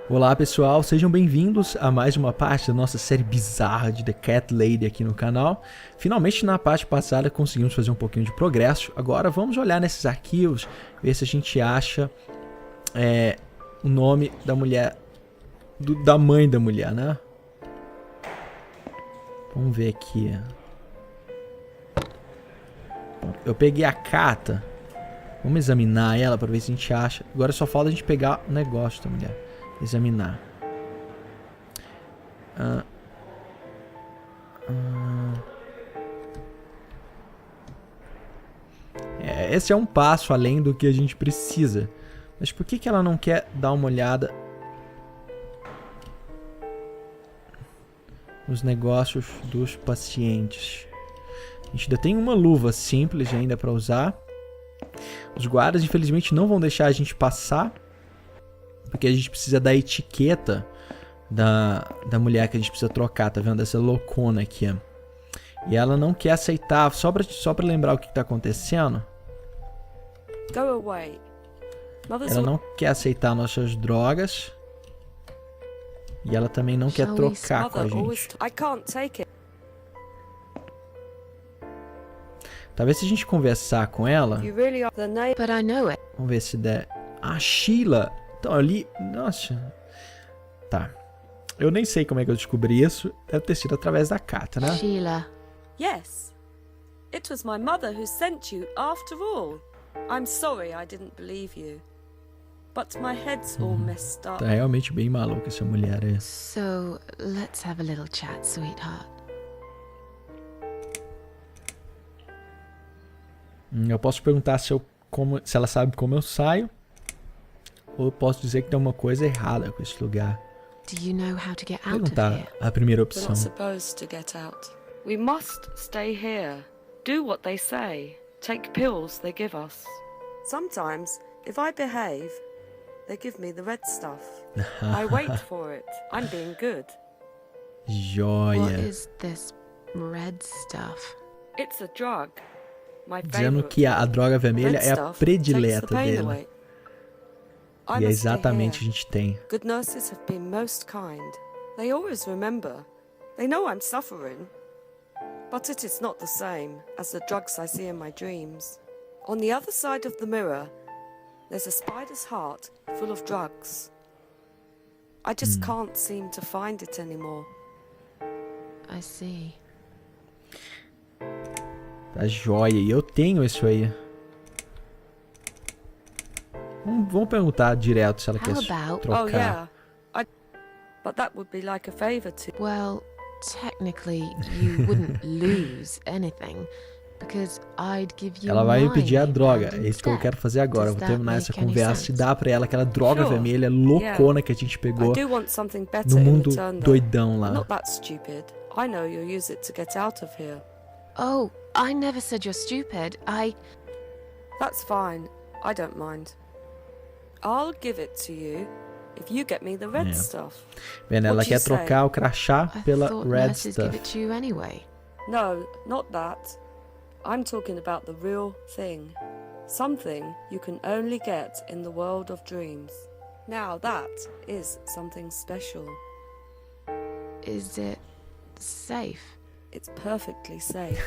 Olá pessoal, sejam bem-vindos a mais uma parte da nossa série bizarra de The Cat Lady aqui no canal. Finalmente na parte passada conseguimos fazer um pouquinho de progresso. Agora vamos olhar nesses arquivos, ver se a gente acha o nome da mulher, da mãe da mulher, né? Vamos ver aqui. Eu peguei a carta. Vamos examinar ela para ver se a gente acha. Agora só falta a gente pegar o negócio da mulher. Examinar. Esse é um passo além do que a gente precisa. Mas por que ela não quer dar uma olhada nos negócios dos pacientes? A gente ainda tem uma luva simples ainda para usar. Os guardas infelizmente não vão deixar a gente passar, porque a gente precisa da etiqueta da mulher que a gente precisa trocar, tá vendo? Essa loucona aqui. E ela não quer aceitar, só pra lembrar o que tá acontecendo. Ela não quer aceitar nossas drogas. E ela também não quer trocar com a gente. Talvez se a gente conversar com ela... Vamos ver se der... Ah, Sheila! Então ali... Nossa... Tá. Eu nem sei como é que eu descobri isso. Deve ter sido através da carta, né? Sheila. Yes. It was my mother who sent you after all. I'm sorry I didn't believe you. But my head's all messed up. Tá realmente bem maluca essa mulher aí. So, let's have a little chat, sweetheart. Eu posso perguntar se ela sabe como eu saio. Ou eu posso dizer que tem uma coisa errada com esse lugar. Do you know how to get out of Perguntar here? a primeira We're opção. not supposed to get out. We must stay here. Do what they say. Take pills they give us. Sometimes, if I behave, they give me the red stuff. I wait for it. I'm being good. Joia. What is this red stuff? It's a drug. My Dizendo favorite. que a droga vermelha Red é a stuff takes the predileta pain dele. away. I E é must stay exatamente o que here. a gente tem. Good nurses have been most kind. They always remember. They know I'm suffering. But it is not the same as the drugs I see in my dreams. On the other side of the mirror, there's a spider's heart full of drugs. I just can't seem to find it anymore. I see. Tá joia. E eu tenho isso aí. Vamos perguntar direto se ela quer trocar. Oh yeah. But that would be like a favor to... Well, technically, you wouldn't lose anything, because I'd give you Ela vai me my pedir a name droga. brand É isso que eu instead. quero fazer agora. Eu Does vou that terminar essa make any conversa e sense? dar pra ela aquela droga Sure. vermelha loucona que a gente I pegou do want something better no in mundo return, though. doidão I'm lá. not that stupid. I know you'll use it to get out of here. Oh, I never said you're stupid. That's fine. I don't mind. I'll give it to you if you get me the red stuff. Vendo, ela What quer you say? trocar o crachá I pela thought red nurses give stuff. it to you anyway. No, not that. I'm talking about the real thing. Something you can only get in the world of dreams. Now that is something special. Is it safe? It's perfectly safe.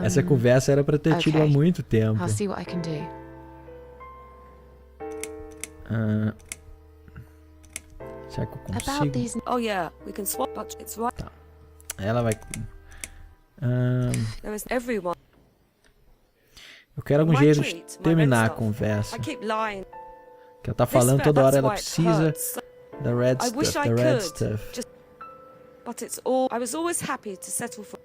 Essa conversa era pra ter tido há okay. muito tempo. I'll see what I can do. Será que eu About consigo? these Oh yeah, we can swap, but it's right. Ela vai... There is everyone. Eu quero algum My jeito de treat, my terminar red a stuff. conversa. I keep lying. Que ela tá falando toda hora, ela That's why it precisa hurts. da red I wish stuff, I da red could. stuff. Just, but it's all. I was always happy to settle for.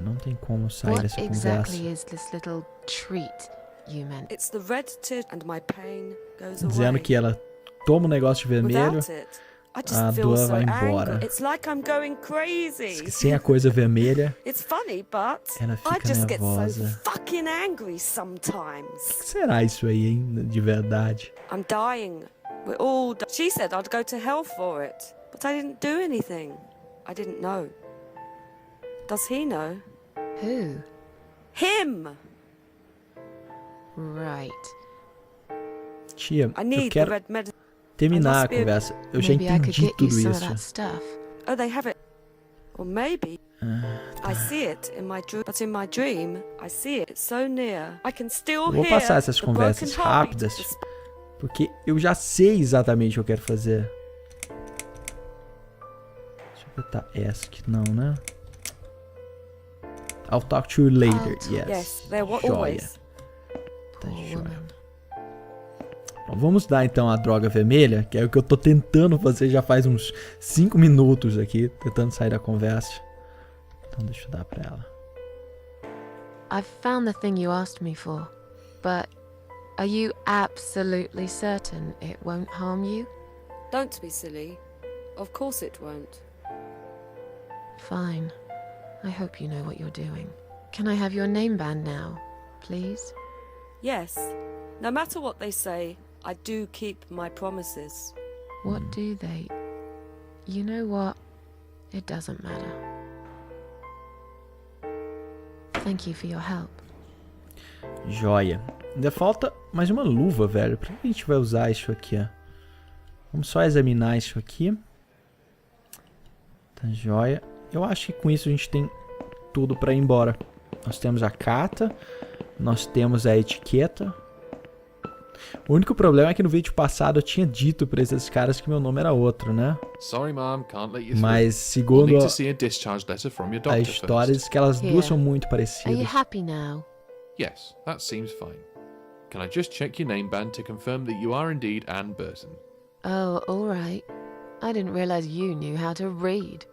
Não tem como sair What dessa exactly conversa. is this little treat you meant? It's the red tit and my pain goes Dizendo away. que ela toma um negócio vermelho, Without it, I a just feel dor so vai embora. angry. It's like I'm going crazy. sem a coisa vermelha, It's funny, but ela I fica just get so nervosa. fucking angry O sometimes. que será isso aí, hein, de verdade? I'm dying. We're all. She said I'd go to hell for it, but I didn't do anything. I didn't know. Does he know? Who? Him. Right. Tia, I eu need the quero red medicine. terminar a conversa. Eu já Maybe I could entendi get you tudo some of isso. that stuff. Oh, they have it. Or maybe I see it in my dream, but in my dream I see it so near. I can still Eu vou hear passar essas the conversas broken heartbeat rápidas, of the porque eu já sei exatamente o que eu quero fazer. Deixa eu apertar ask, não, né? I'll talk to you later, yes. Yes, they're Joia. always. Tá Poor joia. woman. Bom, vamos dar então a droga vermelha, que é o que eu tô tentando fazer já faz uns 5 minutos aqui, tentando sair da conversa. Então deixa eu dar pra ela. I've found the thing you asked me for, but are you absolutely certain it won't harm you? Don't be silly. Of course it won't. Fine. I hope you know what you're doing. Can I have your name band now, please? Yes. No matter what they say, I do keep my promises. What do they... You know what? It doesn't matter. Thank you for your help. Joia. Ainda falta mais uma luva, velho. Pra que a gente vai usar isso aqui, ó? Vamos só examinar isso aqui. Tá joia. Eu acho que com isso a gente tem tudo pra ir embora. Nós temos a carta. Nós temos a etiqueta. O único problema é que no vídeo passado eu tinha dito pra esses caras que meu nome era outro, né? Sorry, Mom, can't let you through. Mas We'll segundo need to see a discharge letter from your a doctor história first. diz que elas duas Here. são muito Are you parecidas. happy now? Yes, that seems fine. Can I just check your name band to confirm that you are indeed Anne Burton? Oh, all right. I didn't realize you knew how to read.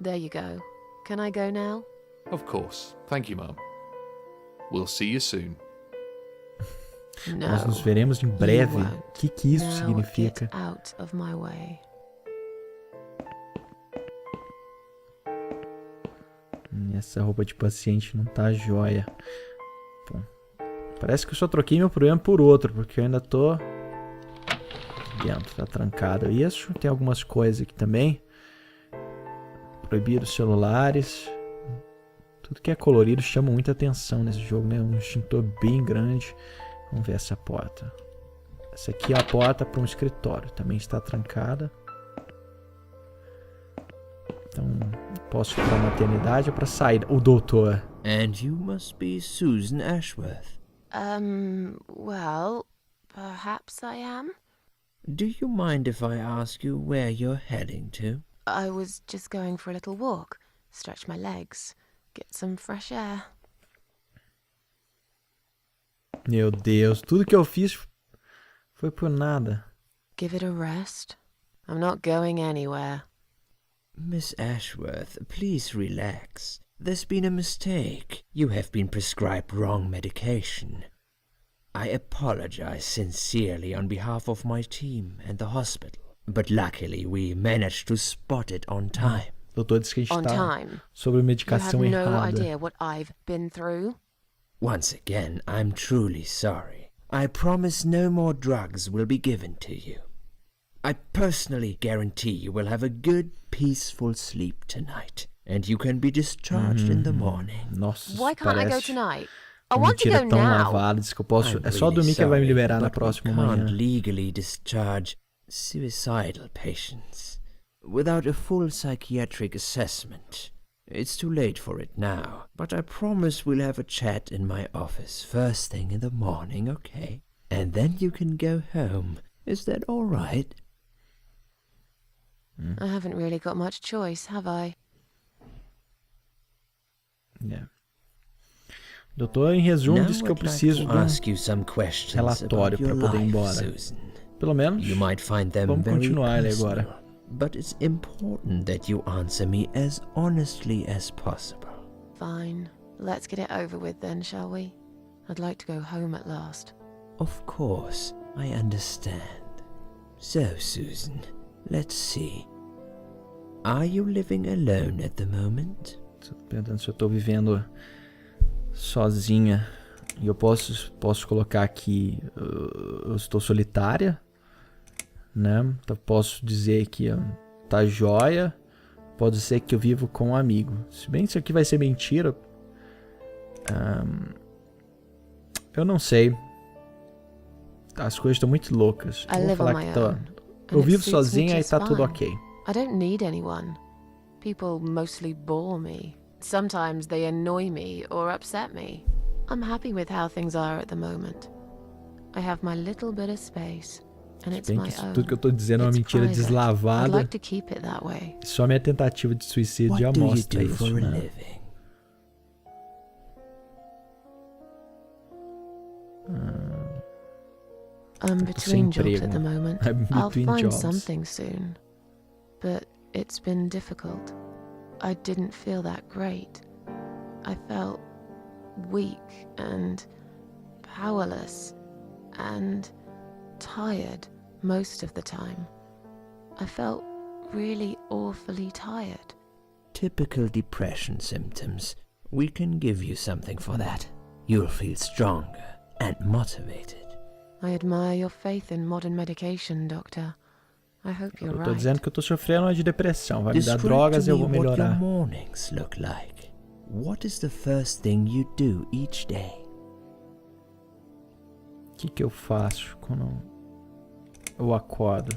There you go. Can I go now? Of course. Thank you, Mom. We'll see you soon. No. Nós nos veremos em breve. you O won't. que isso Now significa? Get out of my way. Essa roupa de paciente não tá joia. Bom, parece que eu só troquei meu problema por outro, porque eu ainda tô aqui dentro, tá trancado. Isso, tem algumas coisas aqui também. Proibir os celulares. Tudo que é colorido chama muita atenção nesse jogo, né? Um extintor bem grande. Vamos ver essa porta. Essa aqui é a porta para um escritório. Também está trancada. Então, posso ir para a maternidade ou para sair. O doutor. And you must be Susan Ashworth. Well, perhaps I am. Do you mind if I ask you where you're heading to? I was just going for a little walk, stretch my legs, get some fresh air. Meu Deus, tudo que eu fiz foi por nada. Give it a rest. I'm not going anywhere. Miss Ashworth, please relax. There's been a mistake. You have been prescribed wrong medication. I apologize sincerely on behalf of my team and the hospital. But luckily we managed to spot it on time. O doutor disse que a gente On tá time. sobre You have medicação no errada. idea what I've been through. Once again, I'm truly sorry. I promise no more drugs will be given to you. I personally guarantee you will have a good, peaceful sleep tonight. And you can be discharged in the morning. Nossa, Why isso can't I go parece tonight? I uma want to mentira go tão now. lavada. Diz que eu posso. I'm É só really dormir que ele vai me sorry, liberar na but próxima we manhã. can't legally discharge suicidal patients without a full psychiatric assessment. It's too late for it now, but I promise we'll have a chat in my office first thing in the morning, okay? And then you can go home. Is that all right? I haven't really got much choice, have I? É. Doutor, em resumo, Now disse que eu I'd like preciso to de um ask you some questions relatório about your para poder ir life, embora. Susan. Pelo menos, You might find them vamos very continuar ele personal, agora. but it's important that you answer me as honestly as possible. Fine. Let's get it over with then, shall we? I'd like to go home at last. Of course, I understand. So, Susan, let's see. Are you living alone at the moment? Tô perguntando se eu tô vivendo sozinha. E eu posso colocar aqui, eu estou solitária, né? Então posso dizer que tá joia. Pode ser que eu vivo com um amigo. Se bem que isso aqui vai ser mentira. Eu não sei. as coisas estão muito loucas. I Eu vou live on falar my que tô... own. Eu and it vivo suits me sozinha e just tá tudo fine. ok. I don't need anyone. People mostly bore me. Sometimes they annoy me or upset me. I'm happy with how things are at the moment. I have my little bit of space, and it's Bem my que isso own. tudo que eu tô dizendo é uma It's mentira private. I'd deslavada. like to keep it that way. Só minha tentativa de suicídio já What do you mostra do isso, for a né? living? I'm tô sem between jobs at emprego. the moment. I'm I'll between find jobs. something soon. But it's been difficult. I didn't feel that great. I felt weak and powerless and tired most of the time. I felt really awfully tired. Typical depression symptoms. We can give you something for that. You'll feel stronger and motivated. I admire your faith in modern medication, Doctor. I hope you're Eu tô right. dizendo que eu tô sofrendo de depressão. Vai me dar Describe drogas to e eu me vou what your melhorar. mornings look like. What is the first thing you do each day? O que eu faço quando eu acordo?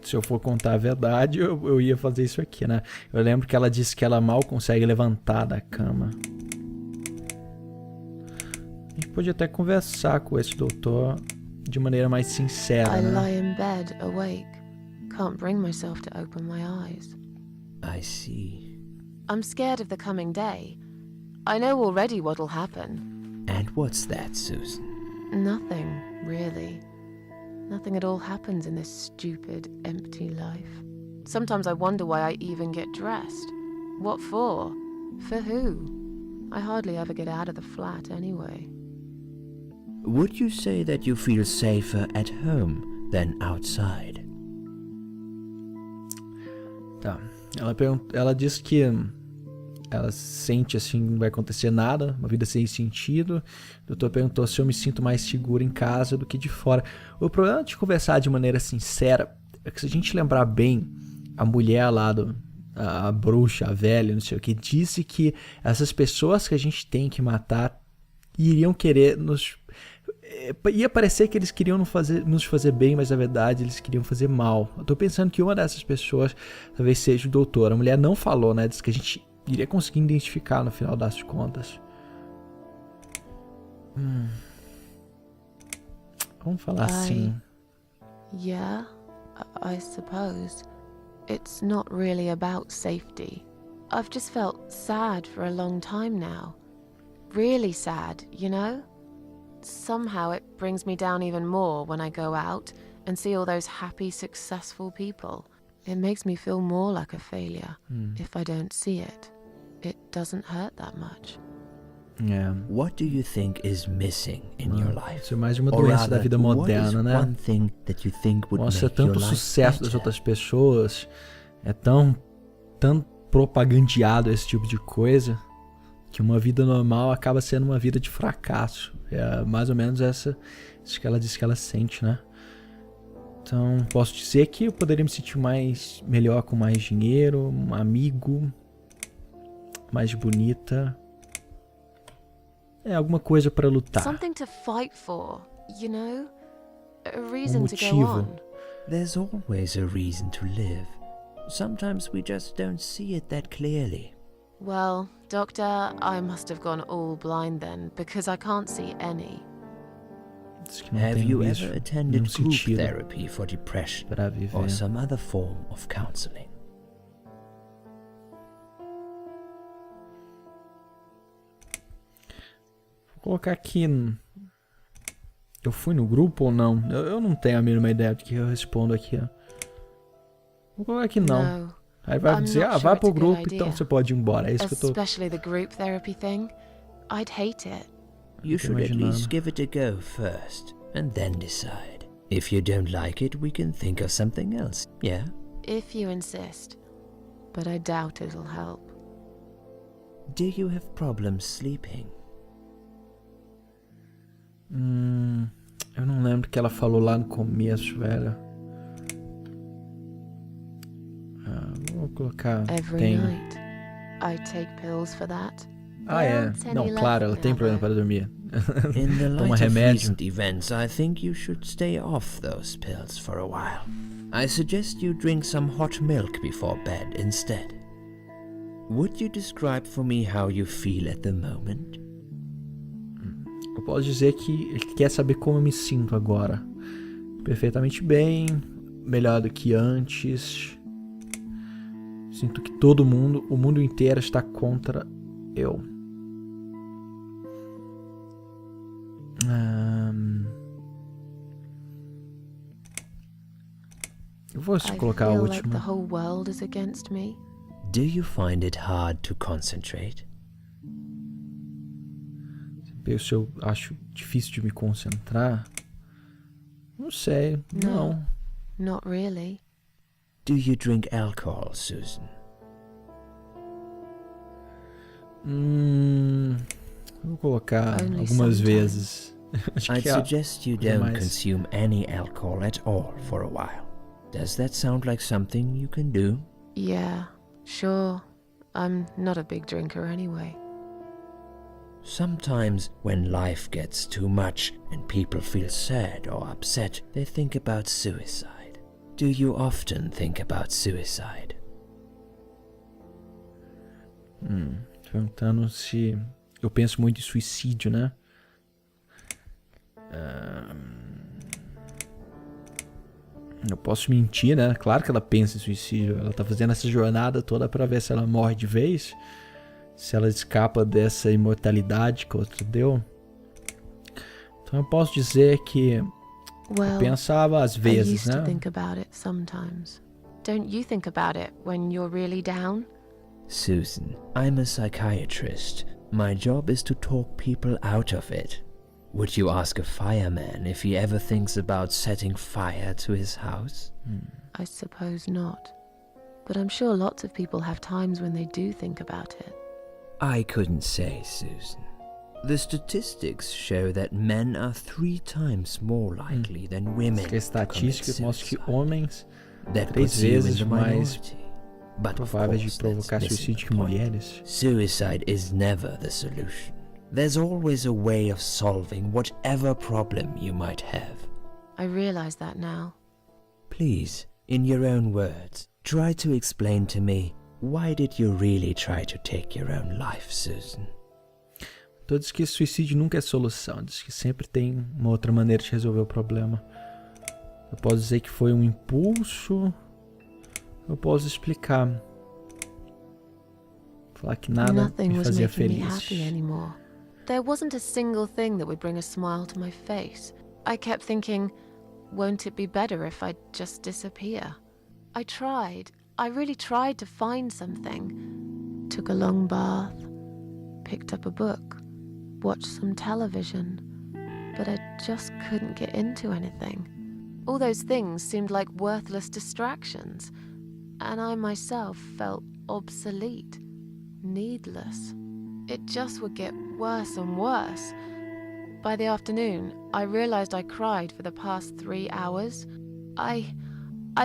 Se eu for contar a verdade, eu ia fazer isso aqui, né? Eu lembro que ela disse que ela mal consegue levantar da cama. A gente pode até conversar com esse doutor de maneira mais sincera, I né? lie in bed, awake. Can't bring myself to open my eyes. I see. I'm scared of the coming day. I know already what'll happen. And what's that, Susan? Nothing, really. Nothing at all happens in this stupid, empty life. Sometimes I wonder why I even get dressed. What for? For who? I hardly ever get out of the flat anyway. Would you say that you feel safer at home than outside? Tá. Ela disse que ela sente assim, não vai acontecer nada, uma vida sem sentido. O doutor perguntou se eu me sinto mais seguro em casa do que de fora. O problema de conversar de maneira sincera é que, se a gente lembrar bem, a mulher lá a bruxa, a velha, não sei o que, disse que essas pessoas que a gente tem que matar iriam querer ia parecer que eles queriam nos fazer bem, mas na verdade eles queriam fazer mal. Eu tô pensando que uma dessas pessoas talvez seja o doutor. A mulher não falou, né? Disse que a gente iria conseguir identificar no final das contas. Vamos falar assim. Yeah, I suppose. It's not really about safety. I've just felt sad for a long time now. Really sad, you know? Somehow it brings me down even more when I go out and see all those happy, successful people. It makes me feel more like a failure. If I don't see it, it doesn't hurt that much. É. What do you think is missing in your life? Isso é mais uma Or doença da rather, vida what is moderna, né? one thing that you think would Mostra make your tanto o life sucesso das better? outras pessoas. É tão propagandeado esse tipo de coisa, que uma vida normal acaba sendo uma vida de fracasso. É mais ou menos isso que ela disse que ela sente, né? Então, posso dizer que eu poderia me sentir melhor com mais dinheiro, um amigo, mais bonita. É alguma coisa pra lutar. Something to fight for, you know? A reason to go motivo. on. There's always a reason to live. Sometimes we just don't see it that clearly. Well, Doctor, I must have gone all blind then, because I can't see any. Diz que não Have tem you isso, ever nenhum attended group sentido therapy for depression pra viver. or some other form of counseling? Vou colocar aqui. Eu fui no grupo ou não? Eu não tenho a mínima ideia do que eu respondo aqui. Ó. Vou colocar aqui não. No, Aí vai I'm dizer, not sure vai it's pro a good grupo, idea. então você pode ir embora. É isso que eu tô especially the group therapy thing. I'd hate it. You tô should at least imaginando. give it a go first and then decide. If you don't like it, we can think of something else. Yeah? If you insist. But I doubt it'll help. Do you have problems sleeping? Eu não lembro o que ela falou lá no começo, velho. Vou colocar. Every Tenho. night. I take pills for that. Ah, é. aren't any Não, left claro, ela tem now, problema though. para dormir. In the Toma light of remédio. recent events, I think you should stay off those pills for a while. I suggest you drink some hot milk before bed instead. Would you describe for me how you feel at the moment? Eu posso dizer que ele quer saber como eu me sinto agora. Perfeitamente bem, melhor do que antes. Sinto que todo mundo, o mundo inteiro está contra eu. Eu vou I colocar a feel like última. the whole world is against me. Do you find it hard to concentrate? Se eu acho difícil de me concentrar. Não sei, não. Not really. Do you drink alcohol, Susan? Vou colocar Only algumas sometimes. vezes. Acho I'd que é suggest you coisa don't mais- consume any alcohol at all for a while. Does that sound like something you can do? Yeah, sure. I'm not a big drinker anyway. Sometimes when life gets too much and people feel sad or upset, they think about suicide. Do you often think about suicide? Perguntando se eu penso muito em suicídio, né? Eu posso mentir, né? Claro que ela pensa em suicídio. Ela tá fazendo essa jornada toda pra ver se ela morre de vez. Se ela escapa dessa imortalidade que outro deu. Então eu posso dizer que eu Well, pensava às I vezes, used to né? think about it sometimes. Don't you think about it when you're really down? Susan, I'm a psychiatrist. My job is to talk people out of it. Would you ask a fireman if he ever thinks about setting fire to his house? I suppose not. But I'm sure lots of people have times when they do think about it. I couldn't say, Susan. The statistics show that men are 3 times more likely than women Que a to commit estatística mostra que suicide. homens That 3 puts you in vezes the mais minority. But of prováveis de course, provocar that's missing suicídio the que point. mulheres. Suicide is never the solution. There's always a way of solving whatever problem you might have. I realize that now. Please, in your own words, try to explain to me, why did you really try to take your own life, Susan? Então diz que suicídio nunca é solução. Diz que sempre tem uma outra maneira de resolver o problema. Eu posso dizer que foi um impulso. Eu posso explicar. Falar que nada Nothing me was fazia making me feliz. happy anymore. There wasn't a single thing that would bring a smile to my face. I kept thinking, won't it be better if I just disappear? I tried. I really tried to find something. Took a long bath, picked up a book, watched some television, but I just couldn't get into anything. All those things seemed like worthless distractions, and I myself felt obsolete, needless. It just would get worse and worse. By the afternoon, I realized I cried for the past 3 hours. I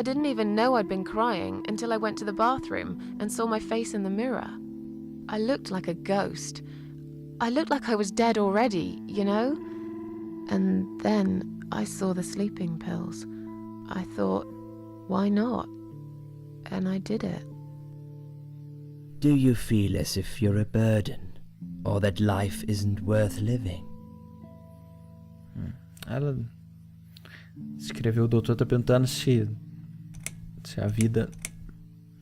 didn't even know I'd been crying until I went to the bathroom and saw my face in the mirror. I looked like a ghost. I looked like I was dead already, you know? And then I saw the sleeping pills. I thought, why not? And I did it. Do you feel as if you're a burden, or that life isn't worth living? Ela escreveu, o doutor tá perguntando se a vida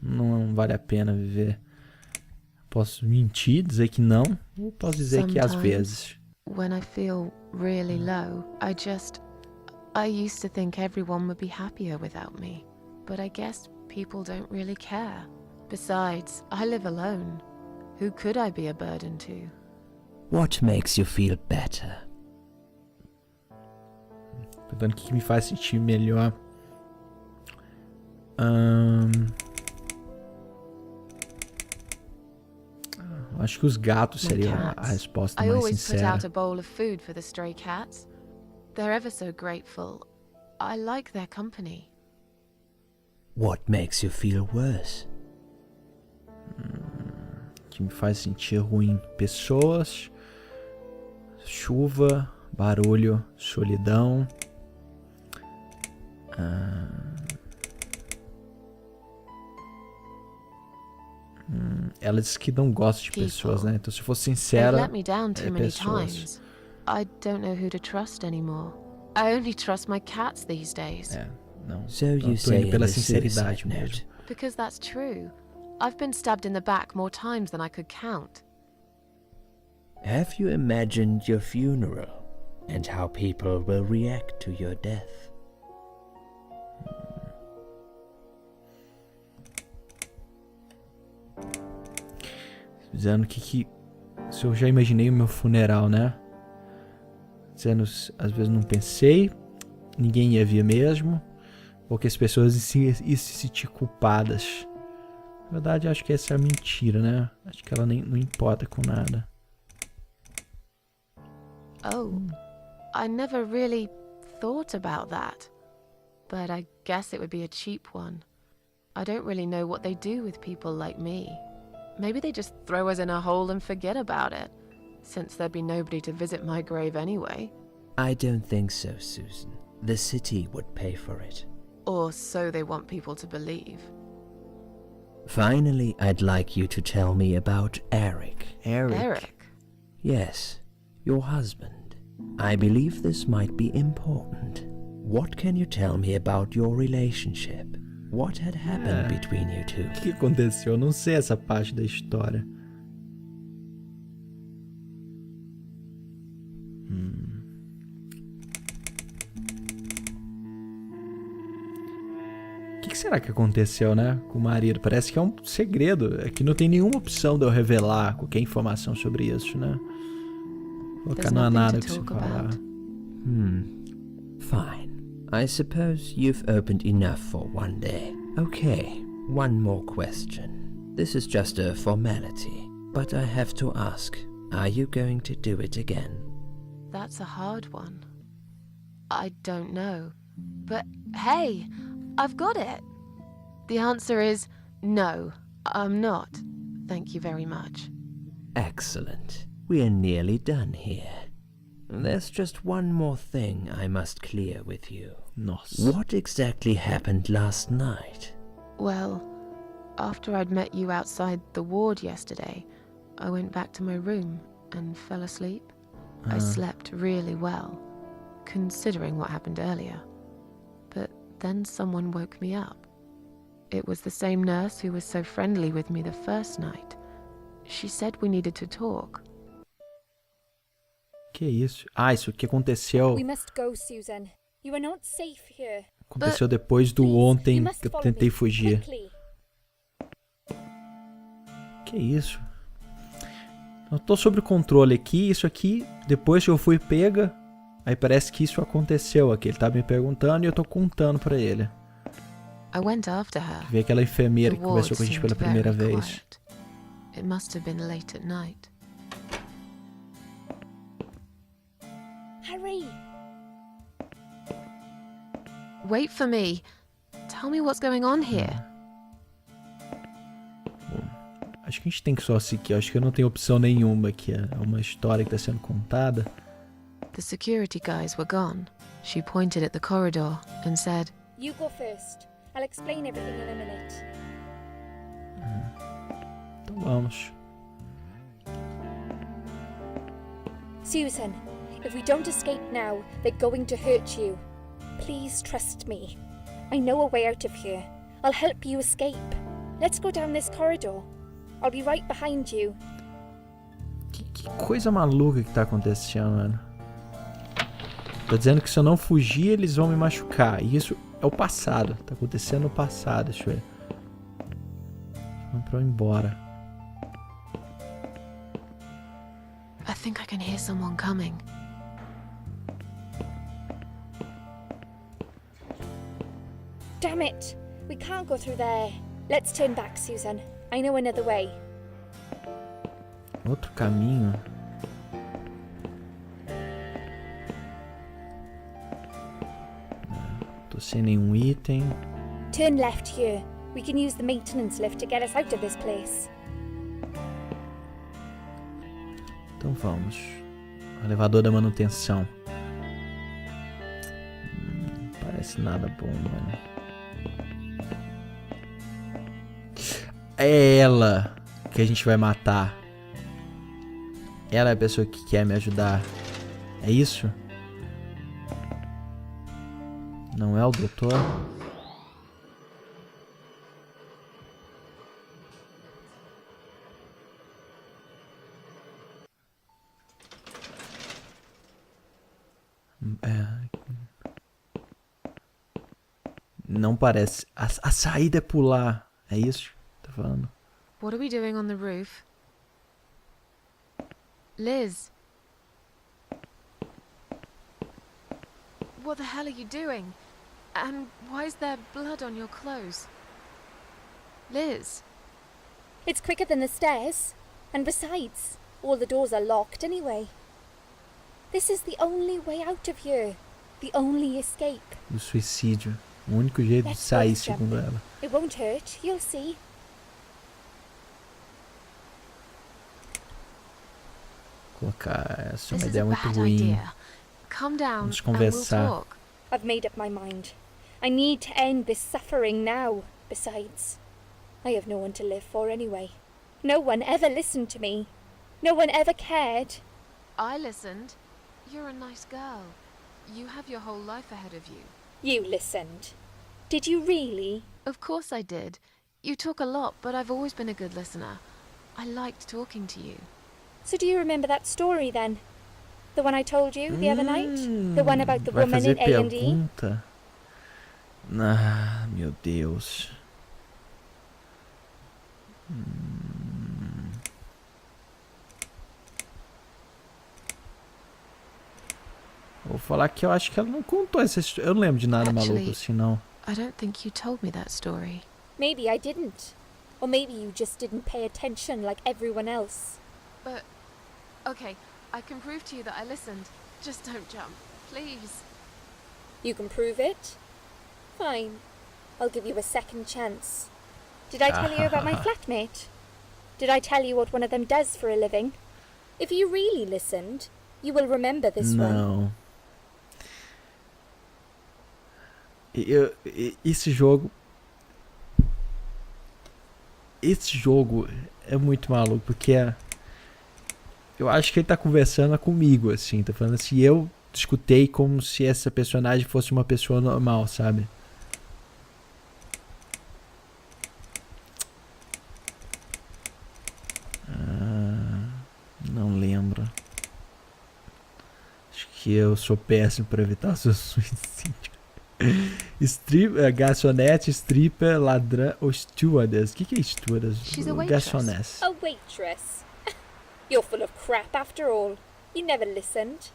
não vale a pena viver. Posso mentir, dizer que não, ou posso dizer que às Sometimes. vezes. When I feel really low, I used to think everyone would be happier without me. But I guess people don't really care. Besides, I live alone. Who could I be a burden to? What makes you feel better? Perguntando o que me faz sentir melhor. Acho que os gatos My seria a cats. resposta I mais always put sincera. out a bowl of food for the stray cats. They're ever so grateful. I like their company. What makes you feel worse? que me faz sentir ruim. Pessoas, chuva, barulho, solidão. Ela diz que não gosta de pessoas, né? Então, se for They've sincera, let me down too many pessoas. times. I don't know who to trust anymore. I only trust my cats these days. Não. So Então, you tô say indo in pela the sinceridade suicide mesmo. note. Because that's true. I've been stabbed in the back more times than I could count. Have you imagined your funeral and how people will react to your death? Dizendo que se eu já imaginei o meu funeral, né? Dizendo, às vezes não pensei, ninguém ia ver mesmo, ou que as pessoas iam se sentir culpadas. Na verdade, acho que essa é a mentira, né? Acho que ela nem não importa com nada. Oh, I never really thought about that. But I guess it would be a cheap one. I don't really know what they do with people like me. Maybe they just throw us in a hole and forget about it, since there'd be nobody to visit my grave anyway. I don't think so, Susan. The city would pay for it. Or so they want people to believe. Finally, I'd like you to tell me about Eric. Eric? Yes, your husband. I believe this might be important. What can you tell me about your relationship? What had happened between you two? O que aconteceu? Eu não sei essa parte da história. O que será que aconteceu, né, com o marido? Parece que é um segredo. Aqui não tem nenhuma opção de eu revelar qualquer informação sobre isso, né? Colocar não há nada que se falar. Fine. I suppose you've opened enough for one day. Okay, one more question. This is just a formality, but I have to ask, are you going to do it again? That's a hard one. I don't know. But hey, I've got it. The answer is no, I'm not. Thank you very much. Excellent. We're nearly done here. There's just one more thing I must clear with you. Nossa. What exactly happened last night? Well, after I'd met you outside the ward yesterday, I went back to my room and fell asleep. I slept really well, considering what happened earlier. But then someone woke me up. It was the same nurse who was so friendly with me the first night. She said we needed to talk. Que isso? Ah, isso que aconteceu. We must go, Susan. You are not safe here. Aconteceu depois do Please, you ontem must que eu follow tentei me, fugir. quickly. Que isso? Eu tô sob controle aqui. Isso aqui, depois que eu fui pega, aí parece que isso aconteceu aqui. Ele tá me perguntando e eu tô contando pra ele. I went after her. Vê aquela enfermeira The que conversou ward com a gente seemed pela primeira very vez. quiet. It must have been late at night. Hurry! Wait for me. Tell me what's going on here. Acho que a gente tem que só seguir. Acho que eu não tenho opção nenhuma aqui. É uma história que tá sendo contada. The security guys were gone. She pointed at the corridor and said, You go first. I'll explain everything in a minute. Então vamos. Susan, if we don't escape now, they're going to hurt you. Please trust me. I know a way out of here. I'll help you escape. Let's go down this corridor. I'll be right behind you. Que coisa maluca que tá acontecendo, mano. Tô dizendo que se eu não fugir, eles vão me machucar. E isso é o passado. Tá acontecendo no passado, deixa eu ver. Vamos pra eu ir embora. I think I can hear someone coming. Damn it! We can't go through there. Let's turn back, Susan. I know another way. Outro caminho. Tô sem nenhum item. Turn left here. We can use the maintenance lift to get us out of this place. Então vamos. O elevador da manutenção. Parece nada bom, mano. É ela que a gente vai matar. Ela é a pessoa que quer me ajudar. É isso? Não é o doutor? Não parece. A saída é pular. É isso? Tá falando? What are we doing on the roof? Liz. What the hell are you doing? And why is there blood on your clothes? Liz. It's quicker than the stairs. And besides, all the doors are locked anyway. This is the only way out of here. The only escape. O suicídio. O único jeito de sair, segundo ela. It won't hurt, you'll see. Colocar essa é uma This is ideia a muito bad ruim. idea. Come down Vamos and we'll conversar. talk. I've made up my mind. I need to end this suffering now. Besides, I have no one to live for anyway. No one ever listened to me. No one ever cared. I listened. You're a nice girl. You have your whole life ahead of you. You listened. Did you really? Of course I did. You talk a lot, but I've always been a good listener. I liked talking to you. So do you remember that story then? The one I told you the other night? The one about the Vai woman fazer in A&E? pergunta? Ah, meu Deus. Vou falar que eu acho que ela não contou essa história. Eu não lembro de nada maluco assim, não. I don't think you told me that story. Maybe I didn't. Or maybe you just didn't pay attention like everyone else. But, okay, I can prove to you that I listened. Just don't jump, please. You can prove it? Fine. I'll give you a second chance. Did I tell you about my flatmate? Did I tell you what one of them does for a living? If you really listened, you will remember this one. Não. Esse jogo é muito maluco, porque eu acho que ele tá conversando comigo, assim, tá falando assim, eu escutei como se essa personagem fosse uma pessoa normal, sabe? Não lembro. Acho que eu sou péssimo para evitar seu suicídio. Garçonete, stripper, ladrão ou stewardess. O que é stewardess? She's a waitress. Garçonete. A waitress. You're full of crap after all. You never listened.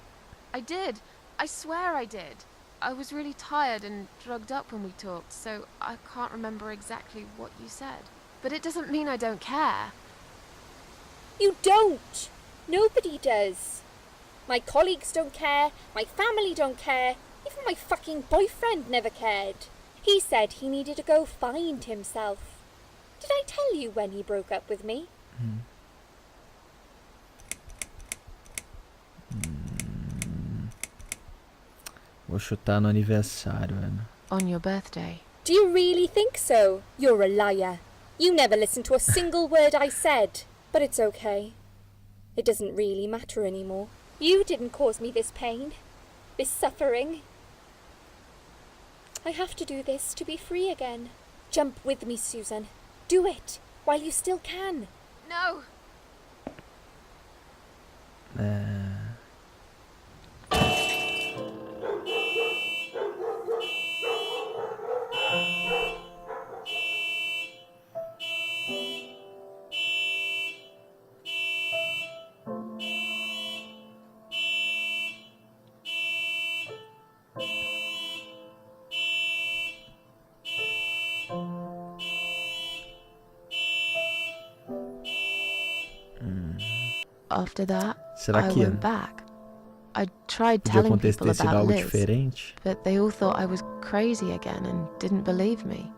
I did. I swear I did. I was really tired and drugged up when we talked, so I can't remember exactly what you said. But it doesn't mean I don't care. You don't. Nobody does. My colleagues don't care. My family don't care. Even my fucking boyfriend never cared. He said he needed to go find himself. Did I tell you when he broke up with me? Vou chutar no aniversário, Ana. On your birthday. Do you really think so? You're a liar. You never listened to a single word I said. But it's okay. It doesn't really matter anymore. You didn't cause me this pain. This suffering. I have to do this to be free again. Jump with me, Susan. Do it, while you still can. No! After that, Será I que went back. I tried podia telling acontecer people ter sido about algo Liz, diferente? but they all thought I was crazy again and didn't believe me.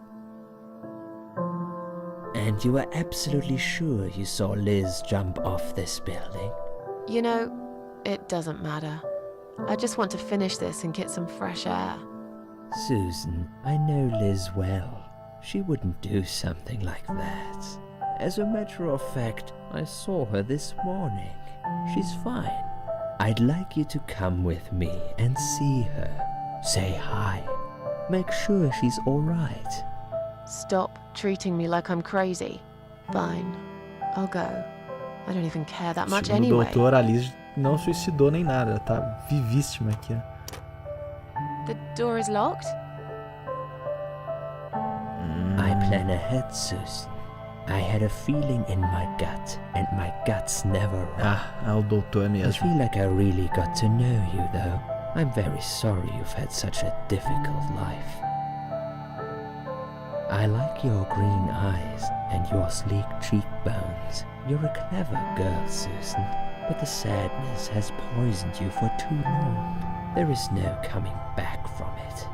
And you were absolutely sure you saw Liz jump off this building? You know, it doesn't matter. I just want to finish this and get some fresh air. Susan, I know Liz well. She wouldn't do something like that. As a matter of fact, I saw her this morning. She's fine. I'd like you to come with me and see her. Say hi. Make sure she's all right. Stop treating me like I'm crazy. Fine, I'll go. I don't even care that much Segundo o anyway. doutor, a Liz não suicidou nem nada. Ela tá vivíssima aqui, ó. The door is locked? I plan ahead, Susan. I had a feeling in my gut, and my gut's never wrong. Ah, é o doutor I mesmo. feel like I really got to know you, though. I'm very sorry you've had such a difficult life. I like your green eyes and your sleek cheekbones. You're a clever girl, Susan, but the sadness has poisoned you for too long. There is no coming back from it.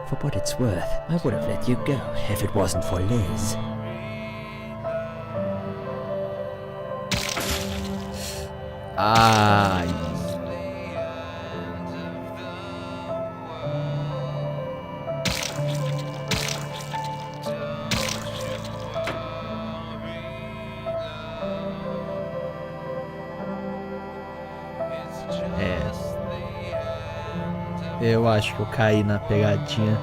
For what it's worth, I would have let you go if it wasn't for Liz. Ai. Eu acho que eu caí na pegadinha.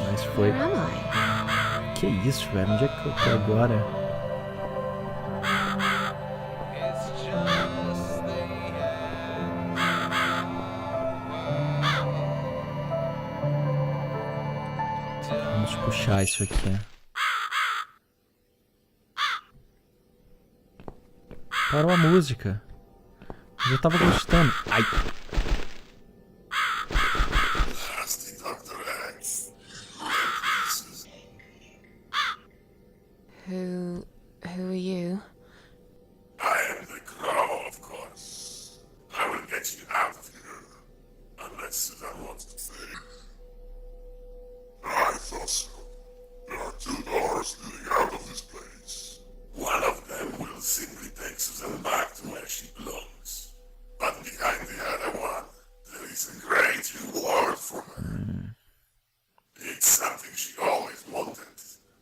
Mas foi. Where am I? Que isso, velho? Onde é que eu tô agora? Vamos puxar isso aqui. Parou a música. Eu já tava gostando. Ai. Who are you? I am the Crow, of course. I will get you out of here. Unless Susan wants to stay. I thought so. There are 2 doors leading out of this place. One of them will simply take Susan back to where she belongs. But behind the other one, there is a great reward for her. It's something she always wanted.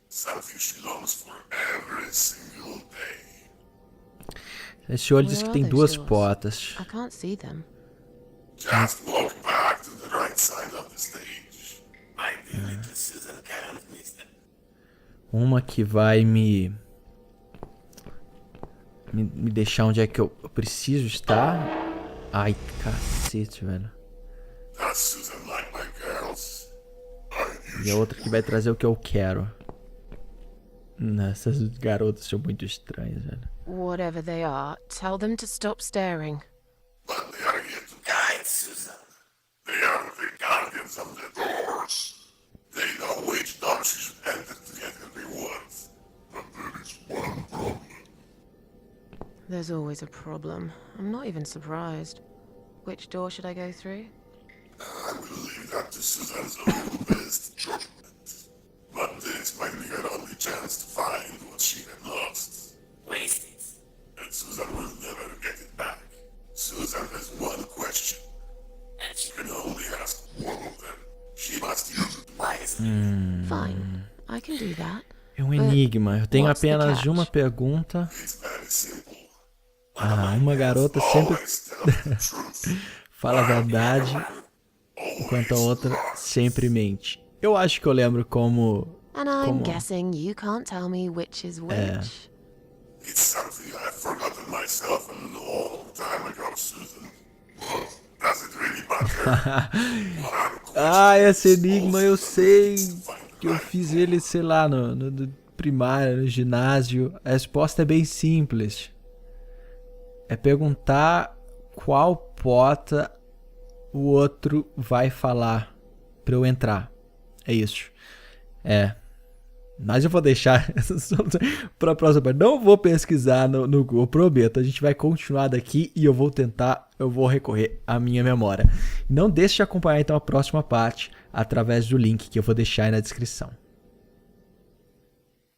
Something she longs for every single day. Esse olho diz Where que are tem those 2 doors? portas. I can't see them. Just walk back to the right side of the stage. I believe that Susan can't miss them. Uma que vai me deixar onde é que eu preciso estar. Ai, cacete, velho. Does Susan like my girls? E a outra que vai trazer o que eu quero. Essas garotas são muito estranhas, velho. Whatever they are, tell them to stop staring. But they are here to guide Susan. They are the guardians of the doors. They know which door she should enter to get her rewards. But there is one problem. There's always a problem. I'm not even surprised. Which door should I go through? I will leave that to Susan's own best judgment. But this might be her only chance to find what she had lost. Waste it. And Susan will never get it back. Susan has one question. And she can only ask one of them. She must use it wisely. Fine, I can do that. É um enigma. Eu tenho what's the apenas catch? uma pergunta. It's very simple. Ah, uma garota sempre Always tell the truth. fala a verdade, enquanto a outra sempre mente. Eu acho que eu lembro como... And I'm Come on. guessing you can't tell me which is which. It's something I've forgotten myself a long time ago, Susan. But does it really matter? Ah, esse enigma eu sei que eu fiz ele, sei lá, no primário, no ginásio. A resposta é bem simples. É perguntar qual porta o outro vai falar pra eu entrar. É isso. Mas eu vou deixar pra próxima parte. Não vou pesquisar no Google, prometo. A gente vai continuar daqui e eu vou recorrer à minha memória. Não deixe de acompanhar então a próxima parte através do link que eu vou deixar aí na descrição.